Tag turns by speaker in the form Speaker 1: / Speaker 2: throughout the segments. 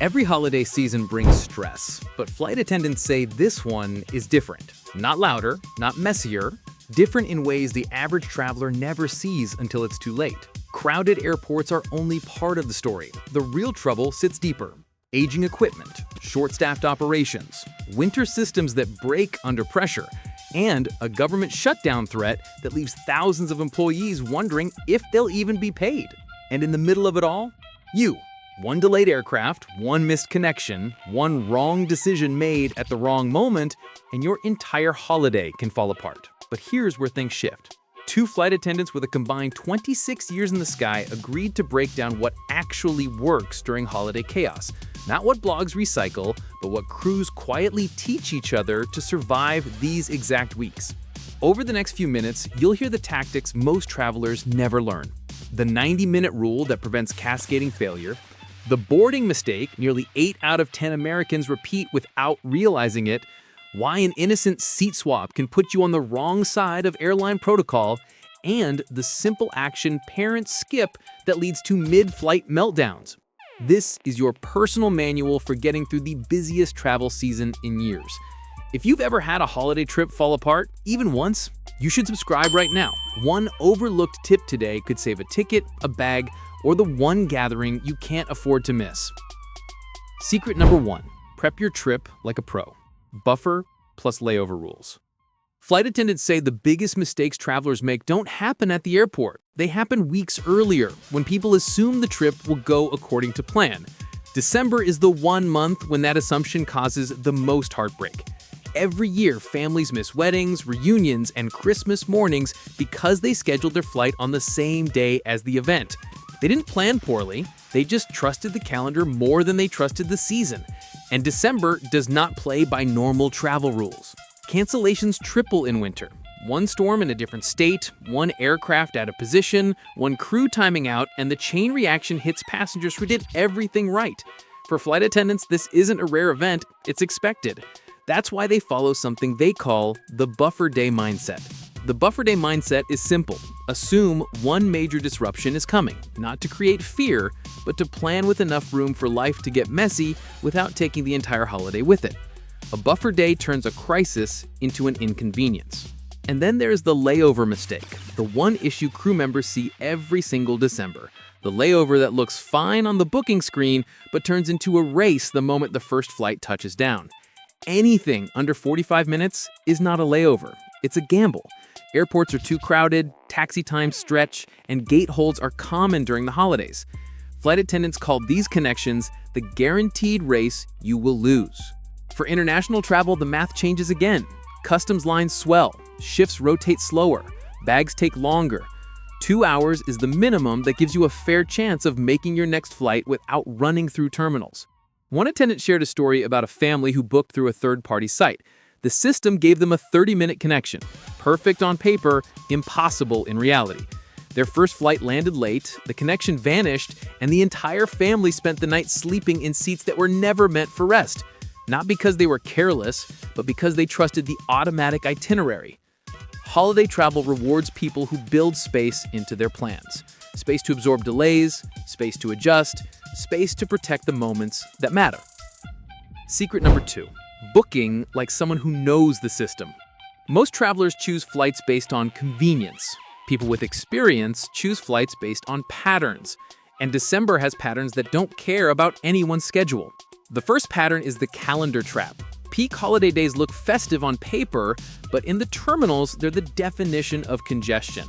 Speaker 1: Every holiday season brings stress, but flight attendants say this one is different. Not louder, not messier, different in ways the average traveler never sees until it's too late. Crowded airports are only part of the story. The real trouble sits deeper. Aging equipment, short-staffed operations, winter systems that break under pressure, and a government shutdown threat that leaves thousands of employees wondering if they'll even be paid. And in the middle of it all, you. One delayed aircraft, one missed connection, one wrong decision made at the wrong moment, and your entire holiday can fall apart. But here's where things shift. Two flight attendants with a combined 26 years in the sky agreed to break down what actually works during holiday chaos. Not what blogs recycle, but what crews quietly teach each other to survive these exact weeks. Over the next few minutes, you'll hear the tactics most travelers never learn. The 90-minute rule that prevents cascading failure, the boarding mistake nearly 8 out of 10 Americans repeat without realizing it, why an innocent seat swap can put you on the wrong side of airline protocol, and the simple action parents skip that leads to mid-flight meltdowns. This is your personal manual for getting through the busiest travel season in years. If you've ever had a holiday trip fall apart, even once, you should subscribe right now. One overlooked tip today could save a ticket, a bag, or the one gathering you can't afford to miss. Secret number 1, prep your trip like a pro. Buffer plus layover rules. Flight attendants say the biggest mistakes travelers make don't happen at the airport. They happen weeks earlier, when people assume the trip will go according to plan. December is the one month when that assumption causes the most heartbreak. Every year, families miss weddings, reunions, and Christmas mornings because they scheduled their flight on the same day as the event. They didn't plan poorly, they just trusted the calendar more than they trusted the season. And December does not play by normal travel rules. Cancellations triple in winter. One storm in a different state, one aircraft out of position, one crew timing out, and the chain reaction hits passengers who did everything right. For flight attendants, this isn't a rare event, it's expected. That's why they follow something they call the buffer day mindset. The buffer day mindset is simple. Assume one major disruption is coming, not to create fear, but to plan with enough room for life to get messy without taking the entire holiday with it. A buffer day turns a crisis into an inconvenience. And then there's the layover mistake, the one issue crew members see every single December. The layover that looks fine on the booking screen, but turns into a race the moment the first flight touches down. Anything under 45 minutes is not a layover. It's a gamble. Airports are too crowded, taxi times stretch, and gate holds are common during the holidays. Flight attendants call these connections the guaranteed race you will lose. For international travel, the math changes again. Customs lines swell, shifts rotate slower, bags take longer. 2 hours is the minimum that gives you a fair chance of making your next flight without running through terminals. One attendant shared a story about a family who booked through a third-party site. The system gave them a 30-minute connection. Perfect on paper, impossible in reality. Their first flight landed late, the connection vanished, and the entire family spent the night sleeping in seats that were never meant for rest. Not because they were careless, but because they trusted the automatic itinerary. Holiday travel rewards people who build space into their plans. Space to absorb delays, space to adjust, space to protect the moments that matter. Secret number 2, booking like someone who knows the system. Most travelers choose flights based on convenience. People with experience choose flights based on patterns. And December has patterns that don't care about anyone's schedule. The first pattern is the calendar trap. Peak holiday days look festive on paper, but in the terminals, they're the definition of congestion.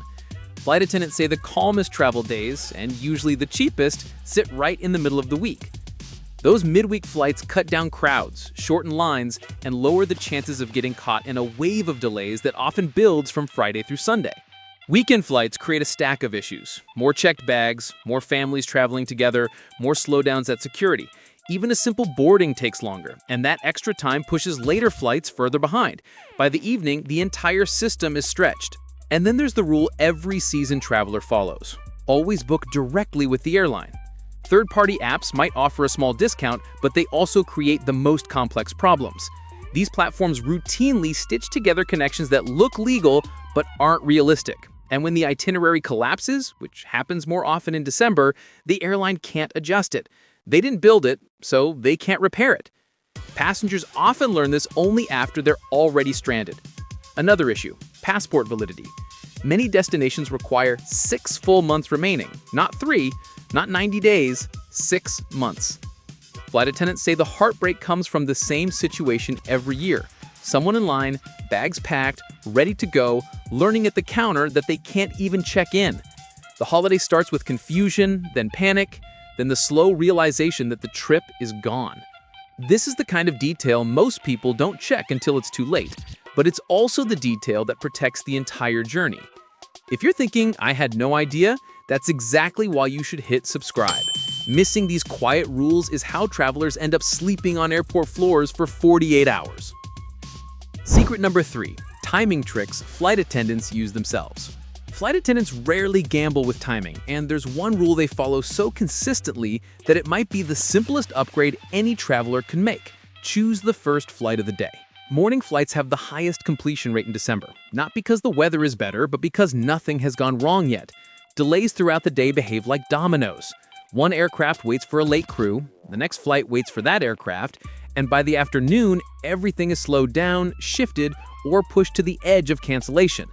Speaker 1: Flight attendants say the calmest travel days, and usually the cheapest, sit right in the middle of the week. Those midweek flights cut down crowds, shorten lines, and lower the chances of getting caught in a wave of delays that often builds from Friday through Sunday. Weekend flights create a stack of issues. More checked bags, more families traveling together, more slowdowns at security. Even a simple boarding takes longer, and that extra time pushes later flights further behind. By the evening, the entire system is stretched. And then there's the rule every seasoned traveler follows. Always book directly with the airline. Third-party apps might offer a small discount, but they also create the most complex problems. These platforms routinely stitch together connections that look legal but aren't realistic. And when the itinerary collapses, which happens more often in December, the airline can't adjust it. They didn't build it, so they can't repair it. Passengers often learn this only after they're already stranded. Another issue, passport validity. Many destinations require 6 full months remaining, not 3, not 90 days, 6 months. Flight attendants say the heartbreak comes from the same situation every year. Someone in line, bags packed, ready to go, learning at the counter that they can't even check in. The holiday starts with confusion, then panic, then the slow realization that the trip is gone. This is the kind of detail most people don't check until it's too late, but it's also the detail that protects the entire journey. If you're thinking, I had no idea, that's exactly why you should hit subscribe. Missing these quiet rules is how travelers end up sleeping on airport floors for 48 hours. Secret number 3, timing tricks flight attendants use themselves. Flight attendants rarely gamble with timing, and there's one rule they follow so consistently that it might be the simplest upgrade any traveler can make. Choose the first flight of the day. Morning flights have the highest completion rate in December, not because the weather is better, but because nothing has gone wrong yet. Delays throughout the day behave like dominoes. One aircraft waits for a late crew, the next flight waits for that aircraft, and by the afternoon, everything is slowed down, shifted, or pushed to the edge of cancellation.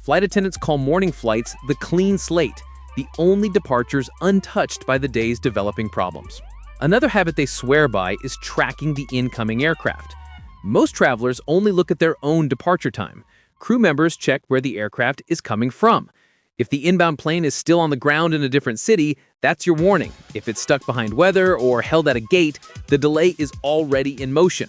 Speaker 1: Flight attendants call morning flights the clean slate, the only departures untouched by the day's developing problems. Another habit they swear by is tracking the incoming aircraft. Most travelers only look at their own departure time. Crew members check where the aircraft is coming from. If the inbound plane is still on the ground in a different city, that's your warning. If it's stuck behind weather or held at a gate, the delay is already in motion.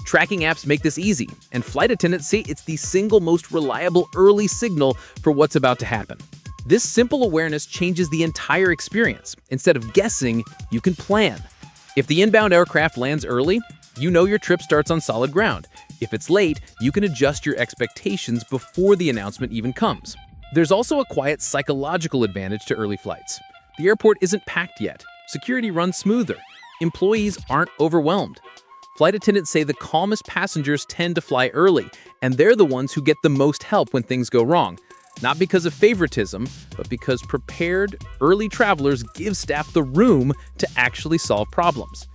Speaker 1: Tracking apps make this easy, and flight attendants say it's the single most reliable early signal for what's about to happen. This simple awareness changes the entire experience. Instead of guessing, you can plan. If the inbound aircraft lands early, you know your trip starts on solid ground. If it's late, you can adjust your expectations before the announcement even comes. There's also a quiet psychological advantage to early flights. The airport isn't packed yet. Security runs smoother. Employees aren't overwhelmed. Flight attendants say the calmest passengers tend to fly early, and they're the ones who get the most help when things go wrong. Not because of favoritism, but because prepared, early travelers give staff the room to actually solve problems.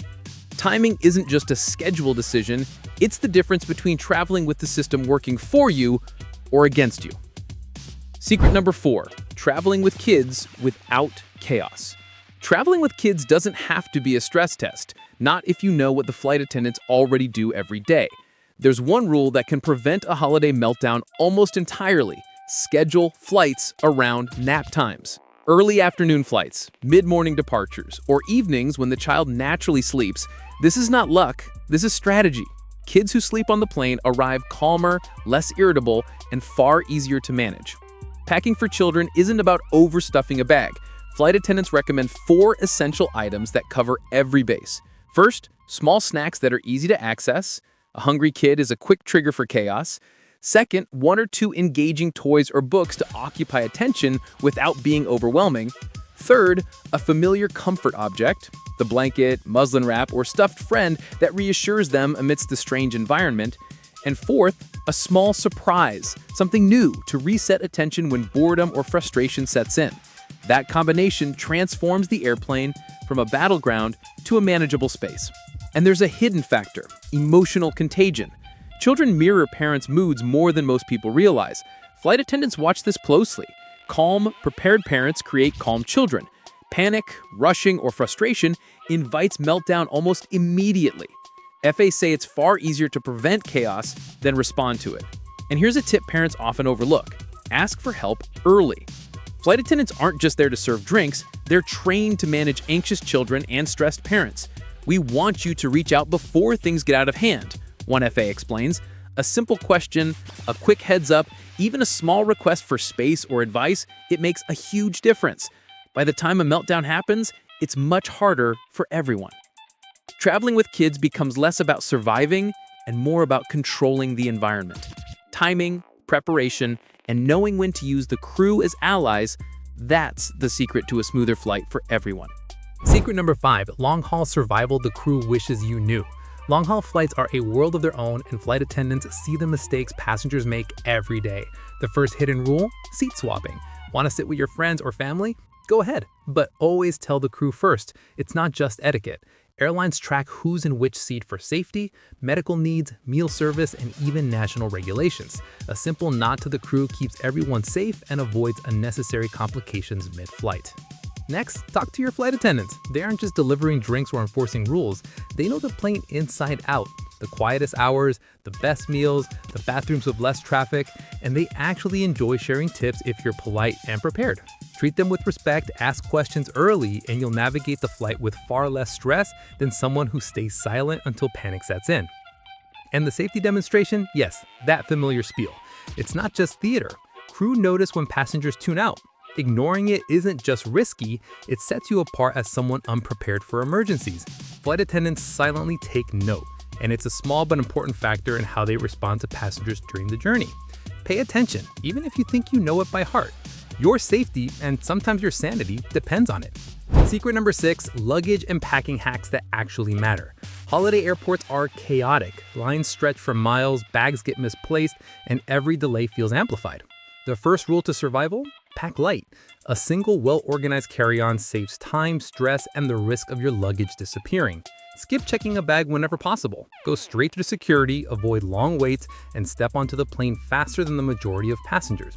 Speaker 1: Timing isn't just a schedule decision, it's the difference between traveling with the system working for you or against you. Secret number 4, traveling with kids without chaos. Traveling with kids doesn't have to be a stress test, not if you know what the flight attendants already do every day. There's one rule that can prevent a holiday meltdown almost entirely: schedule flights around nap times. Early afternoon flights, mid-morning departures, or evenings when the child naturally sleeps. This is not luck, this is strategy. Kids who sleep on the plane arrive calmer, less irritable, and far easier to manage. Packing for children isn't about overstuffing a bag. Flight attendants recommend 4 essential items that cover every base. First, small snacks that are easy to access. A hungry kid is a quick trigger for chaos. Second, 1 or 2 engaging toys or books to occupy attention without being overwhelming. Third, a familiar comfort object, the blanket, muslin wrap, or stuffed friend that reassures them amidst the strange environment. And fourth, a small surprise, something new to reset attention when boredom or frustration sets in. That combination transforms the airplane from a battleground to a manageable space. And there's a hidden factor: emotional contagion. Children mirror parents' moods more than most people realize. Flight attendants watch this closely. Calm, prepared parents create calm children. Panic, rushing, or frustration invites meltdown almost immediately. FAs say it's far easier to prevent chaos than respond to it. And here's a tip parents often overlook: ask for help early. Flight attendants aren't just there to serve drinks, they're trained to manage anxious children and stressed parents. We want you to reach out before things get out of hand, one FA explains. A simple question, a quick heads up, even a small request for space or advice, it makes a huge difference. By the time a meltdown happens, it's much harder for everyone. Traveling with kids becomes less about surviving and more about controlling the environment. Timing, preparation, and knowing when to use the crew as allies, that's the secret to a smoother flight for everyone.
Speaker 2: Secret number 5, long-haul survival the crew wishes you knew. Long-haul flights are a world of their own, and flight attendants see the mistakes passengers make every day. The first hidden rule: seat swapping. Want to sit with your friends or family? Go ahead, but always tell the crew first. It's not just etiquette. Airlines track who's in which seat for safety, medical needs, meal service, and even national regulations. A simple nod to the crew keeps everyone safe and avoids unnecessary complications mid-flight. Next, talk to your flight attendants. They aren't just delivering drinks or enforcing rules. They know the plane inside out. The quietest hours, the best meals, the bathrooms with less traffic, and they actually enjoy sharing tips if you're polite and prepared. Treat them with respect, ask questions early, and you'll navigate the flight with far less stress than someone who stays silent until panic sets in. And the safety demonstration? Yes, that familiar spiel. It's not just theater. Crew notice when passengers tune out. Ignoring it isn't just risky, it sets you apart as someone unprepared for emergencies. Flight attendants silently take note, and it's a small but important factor in how they respond to passengers during the journey. Pay attention, even if you think you know it by heart. Your safety, and sometimes your sanity, depends on it. Secret number 6, luggage and packing hacks that actually matter. Holiday airports are chaotic. Lines stretch for miles, bags get misplaced, and every delay feels amplified. The first rule to survival? Pack light. A single well-organized carry-on saves time, stress, and the risk of your luggage disappearing. Skip checking a bag whenever possible. Go straight through security, avoid long waits, and step onto the plane faster than the majority of passengers.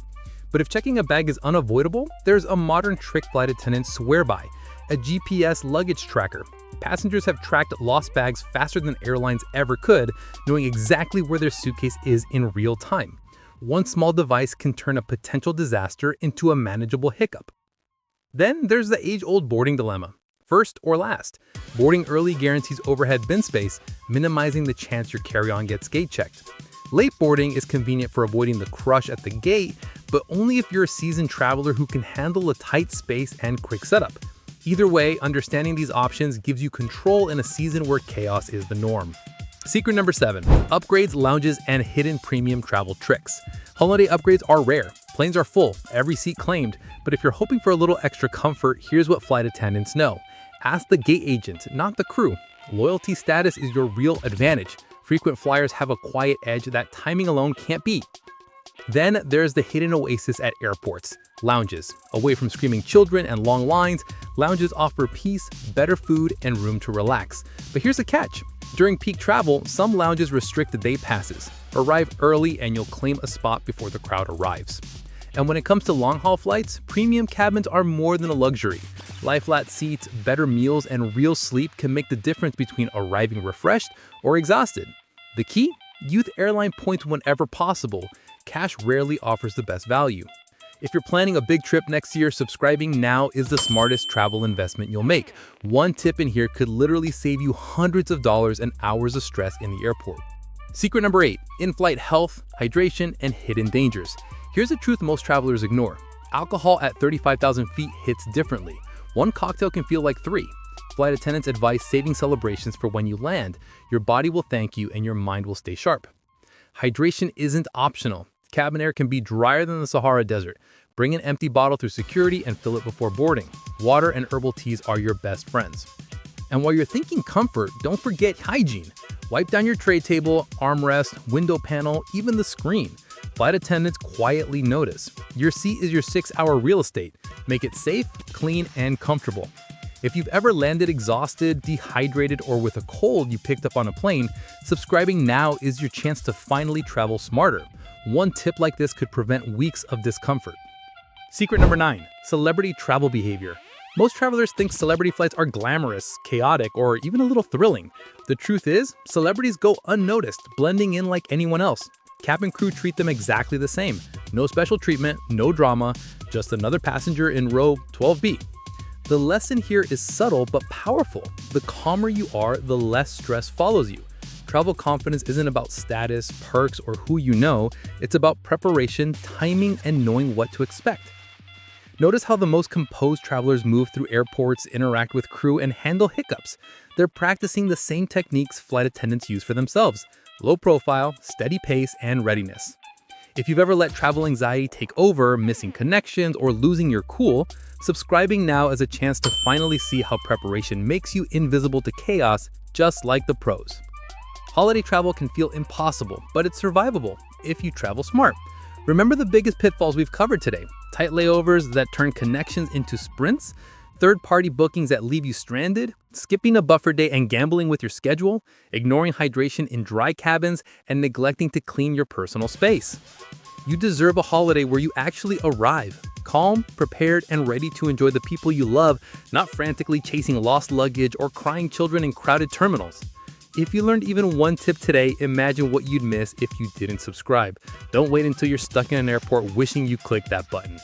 Speaker 2: But if checking a bag is unavoidable, there's a modern trick flight attendants swear by: a GPS luggage tracker. Passengers have tracked lost bags faster than airlines ever could, knowing exactly where their suitcase is in real time. One small device can turn a potential disaster into a manageable hiccup. Then there's the age-old boarding dilemma. First or last. Boarding early guarantees overhead bin space, minimizing the chance your carry-on gets gate checked. Late boarding is convenient for avoiding the crush at the gate, but only if you're a seasoned traveler who can handle a tight space and quick setup. Either way, understanding these options gives you control in a season where chaos is the norm. Secret number 7, upgrades, lounges, and hidden premium travel tricks. Holiday upgrades are rare. Planes are full, every seat claimed, but if you're hoping for a little extra comfort, here's what flight attendants know. Ask the gate agent, not the crew. Loyalty status is your real advantage. Frequent flyers have a quiet edge that timing alone can't beat. Then there's the hidden oasis at airports, lounges. Away from screaming children and long lines, lounges offer peace, better food, and room to relax. But here's the catch. During peak travel, some lounges restrict the day passes. Arrive early and you'll claim a spot before the crowd arrives. And when it comes to long-haul flights, premium cabins are more than a luxury. Lie-flat seats, better meals, and real sleep can make the difference between arriving refreshed or exhausted. The key? Use airline points whenever possible. Cash rarely offers the best value. If you're planning a big trip next year, subscribing now is the smartest travel investment you'll make. One tip in here could literally save you hundreds of dollars and hours of stress in the airport. Secret number 8, in-flight health, hydration, and hidden dangers. Here's a truth most travelers ignore. Alcohol at 35,000 feet hits differently. One cocktail can feel like 3. Flight attendants advise saving celebrations for when you land. Your body will thank you and your mind will stay sharp. Hydration isn't optional. Cabin air can be drier than the Sahara Desert. Bring an empty bottle through security and fill it before boarding. Water and herbal teas are your best friends. And while you're thinking comfort, don't forget hygiene. Wipe down your tray table, armrest, window panel, even the screen. Flight attendants quietly notice. Your seat is your 6-hour real estate. Make it safe, clean, and comfortable. If you've ever landed exhausted, dehydrated, or with a cold you picked up on a plane, subscribing now is your chance to finally travel smarter. One tip like this could prevent weeks of discomfort. Secret number 9, celebrity travel behavior. Most travelers think celebrity flights are glamorous, chaotic, or even a little thrilling. The truth is, celebrities go unnoticed, blending in like anyone else. Cabin crew treat them exactly the same. No special treatment, no drama, just another passenger in row 12B. The lesson here is subtle but powerful. The calmer you are, the less stress follows you. Travel confidence isn't about status, perks, or who you know. It's about preparation, timing, and knowing what to expect. Notice how the most composed travelers move through airports, interact with crew, and handle hiccups. They're practicing the same techniques flight attendants use for themselves: low profile, steady pace, and readiness. If you've ever let travel anxiety take over, missing connections, or losing your cool, subscribing now is a chance to finally see how preparation makes you invisible to chaos, just like the pros. Holiday travel can feel impossible, but it's survivable if you travel smart. Remember the biggest pitfalls we've covered today: tight layovers that turn connections into sprints, third-party bookings that leave you stranded, skipping a buffer day and gambling with your schedule, ignoring hydration in dry cabins, and neglecting to clean your personal space. You deserve a holiday where you actually arrive, calm, prepared, and ready to enjoy the people you love, not frantically chasing lost luggage or crying children in crowded terminals. If you learned even one tip today, imagine what you'd miss if you didn't subscribe. Don't wait until you're stuck in an airport wishing you clicked that button.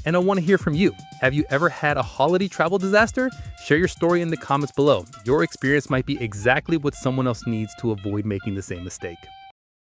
Speaker 2: And I want to hear from you. Have you ever had a holiday travel disaster? Share your story in the comments below. Your experience might be exactly what someone else needs to avoid making the same mistake.